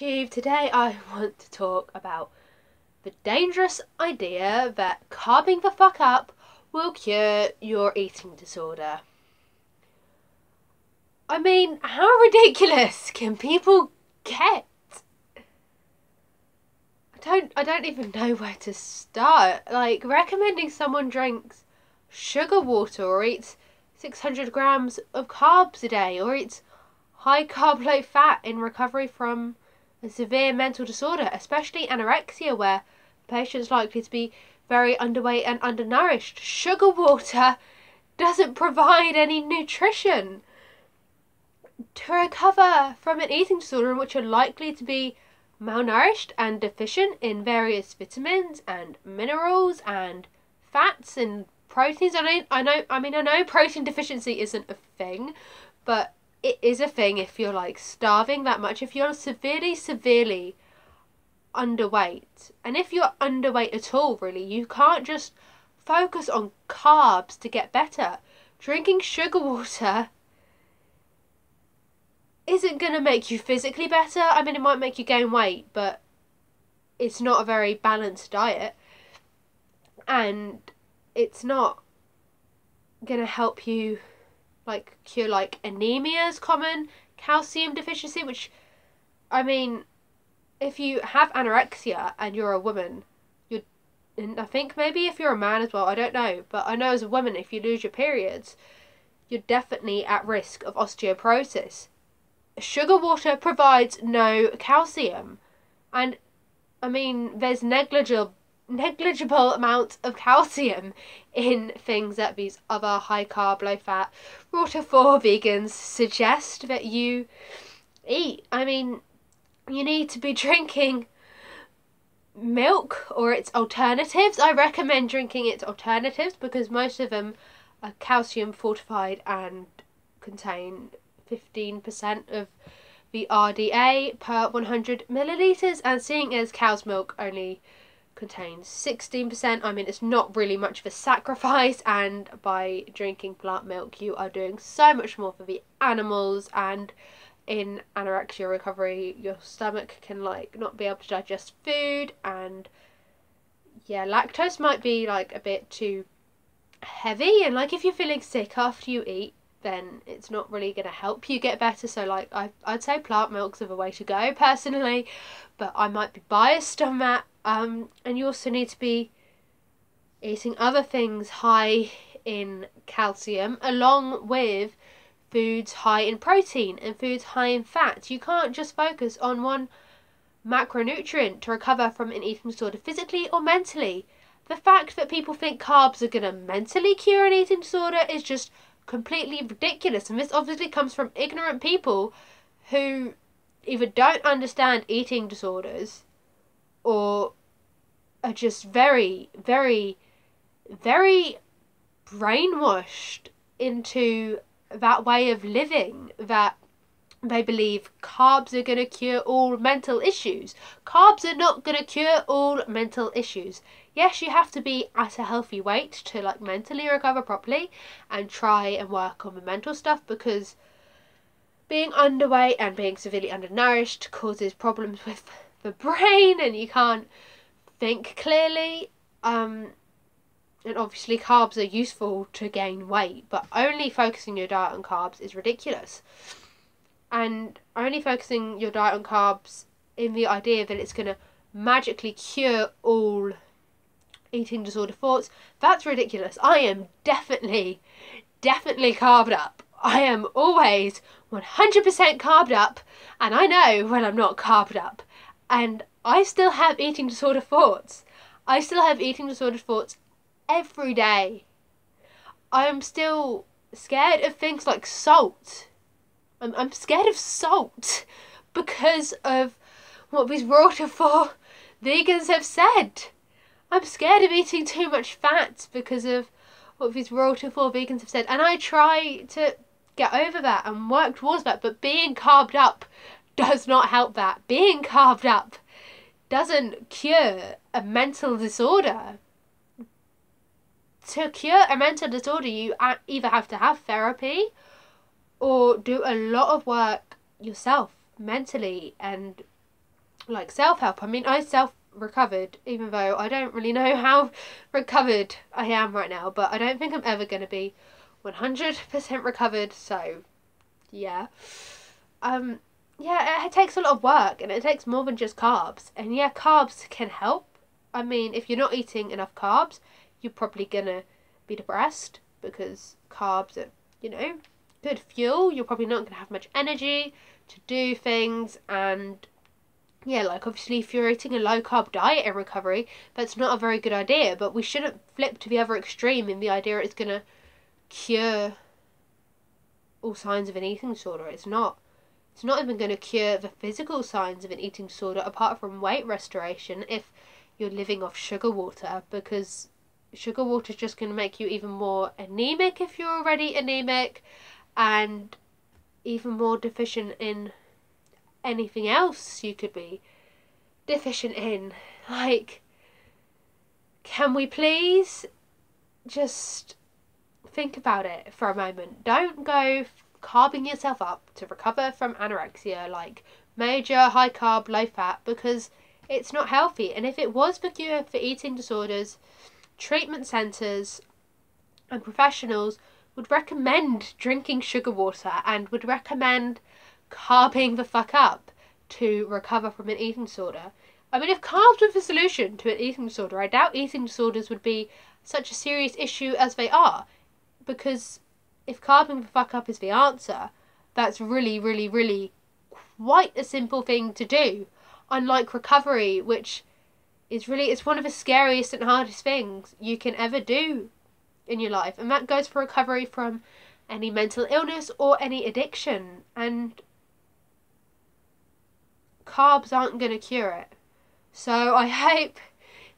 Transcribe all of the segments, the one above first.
YouTube. Today I want to talk about the dangerous idea that carving the fuck up will cure your eating disorder. I mean, how ridiculous can people get? I don't even know where to start. Like, recommending someone drinks sugar water or eats 600 grams of carbs a day or eats high carb, low fat in recovery from a severe mental disorder, especially anorexia, where the patient's likely to be very underweight and undernourished. Sugar water doesn't provide any nutrition. To recover from an eating disorder in which you're likely to be malnourished and deficient in various vitamins and minerals and fats and proteins. I know protein deficiency isn't a thing, but it is a thing if you're like starving that much, if you're severely underweight. And if you're underweight at all, really, you can't just focus on carbs to get better. Drinking sugar water isn't going to make you physically better. I mean, it might make you gain weight, but it's not a very balanced diet. And it's not going to help you like cure like anemia is common, calcium deficiency, which, I mean, if you have anorexia and you're a woman, and I think maybe if you're a man as well, I don't know, but I know as a woman, if you lose your periods, you're definitely at risk of osteoporosis. Sugar water provides no calcium, and I mean, there's negligible amount of calcium in things that these other high carb, low fat, water for vegans suggest that you eat. I mean, you need to be drinking milk or its alternatives. I recommend drinking its alternatives because most of them are calcium fortified and contain 15% of the RDA per 100 millilitres, and seeing as cow's milk only contains 16%, I mean, it's not really much of a sacrifice, and by drinking plant milk you are doing so much more for the animals. And in anorexia recovery, your stomach can like not be able to digest food, and yeah, lactose might be like a bit too heavy, and like if you're feeling sick after you eat, then it's not really going to help you get better. So like I'd say plant milk's are the way to go personally, but I might be biased on that. And you also need to be eating other things high in calcium along with foods high in protein and foods high in fat. You can't just focus on one macronutrient to recover from an eating disorder physically or mentally. The fact that people think carbs are going to mentally cure an eating disorder is just completely ridiculous, and this obviously comes from ignorant people who either don't understand eating disorders or are just very brainwashed into that way of living, that they believe carbs are going to cure all mental issues. Carbs are not going to cure all mental issues. Yes, you have to be at a healthy weight to like mentally recover properly and try and work on the mental stuff, because being underweight and being severely undernourished causes problems with the brain and you can't think clearly. And obviously carbs are useful to gain weight, but only focusing your diet on carbs is ridiculous. And only focusing your diet on carbs in the idea that it's going to magically cure all eating disorder thoughts, that's ridiculous. I am definitely carved up. I am always 100% carved up, and I know when I'm not carved up. And I still have eating disorder thoughts. I still have eating disorder thoughts every day. I am still scared of things like salt. I'm scared of salt because of what these water for vegans have said. I'm scared of eating too much fat because of what these water for vegans have said. And I try to get over that and work towards that. But being carved up does not help that. Being carved up doesn't cure a mental disorder. To cure a mental disorder, you either have to have therapy or do a lot of work yourself mentally and like self-help. I mean, I self-recovered, even though I don't really know how recovered I am right now, but I don't think I'm ever going to be 100% recovered, so yeah. Yeah, it takes a lot of work, and it takes more than just carbs. And yeah, carbs can help. I mean, if you're not eating enough carbs, you're probably gonna be depressed, because carbs are, good fuel. You're probably not gonna have much energy to do things, and yeah, like obviously if you're eating a low carb diet in recovery, that's not a very good idea, but we shouldn't flip to the other extreme in the idea it's gonna cure all signs of an eating disorder. It's not. It's not even going to cure the physical signs of an eating disorder, apart from weight restoration, if you're living off sugar water, because sugar water is just going to make you even more anemic if you're already anemic, and even more deficient in anything else you could be deficient in. Like, can we please just think about it for a moment? Don't go carving yourself up to recover from anorexia, like major high carb, low fat, because it's not healthy. And if it was the cure for eating disorders, treatment centres and professionals would recommend drinking sugar water and would recommend carving the fuck up to recover from an eating disorder. I mean, if carbs were the solution to an eating disorder, I doubt eating disorders would be such a serious issue as they are, because if carving the fuck up is the answer, that's really, really, really quite a simple thing to do. Unlike recovery, which is really, it's one of the scariest and hardest things you can ever do in your life. And that goes for recovery from any mental illness or any addiction. And carbs aren't going to cure it. So I hope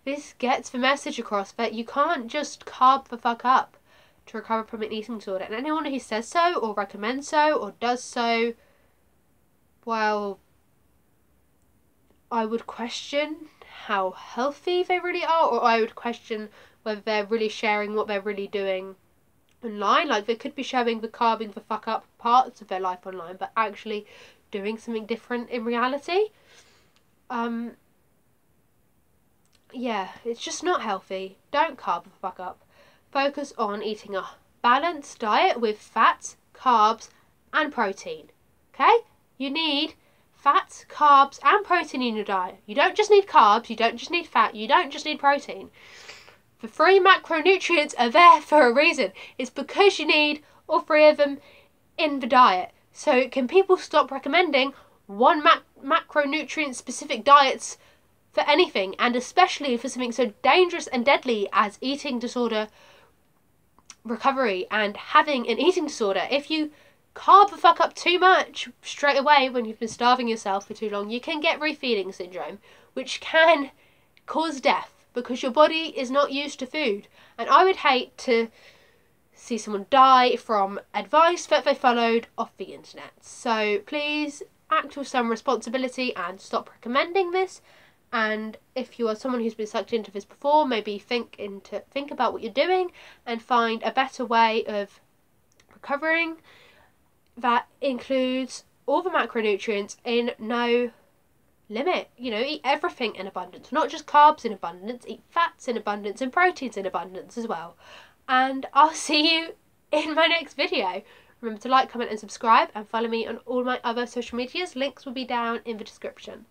this gets the message across that you can't just carb the fuck up to recover from an eating disorder. And anyone who says so, or recommends so, or does so, well, I would question how healthy they really are, or I would question whether they're really sharing what they're really doing online. Like, they could be showing the carving the fuck up parts of their life online, but actually doing something different in reality. Yeah, it's just not healthy. Don't carb the fuck up. Focus on eating a balanced diet with fats, carbs, and protein. Okay? You need fats, carbs, and protein in your diet. You don't just need carbs, you don't just need fat, you don't just need protein. The 3 macronutrients are there for a reason. It's because you need all 3 of them in the diet. So can people stop recommending one macronutrient specific diets for anything, and especially for something so dangerous and deadly as eating disorder recovery and having an eating disorder? If you carb the fuck up too much straight away when you've been starving yourself for too long, you can get refeeding syndrome, which can cause death because your body is not used to food. And I would hate to see someone die from advice that they followed off the internet. So please act with some responsibility and stop recommending this. And if you are someone who's been sucked into this before, maybe think about what you're doing and find a better way of recovering that includes all the macronutrients in no limit. Eat everything in abundance, not just carbs in abundance. Eat fats in abundance and proteins in abundance as well. And I'll see you in my next video. Remember to like, comment and subscribe, and follow me on all my other social medias. Links will be down in the description.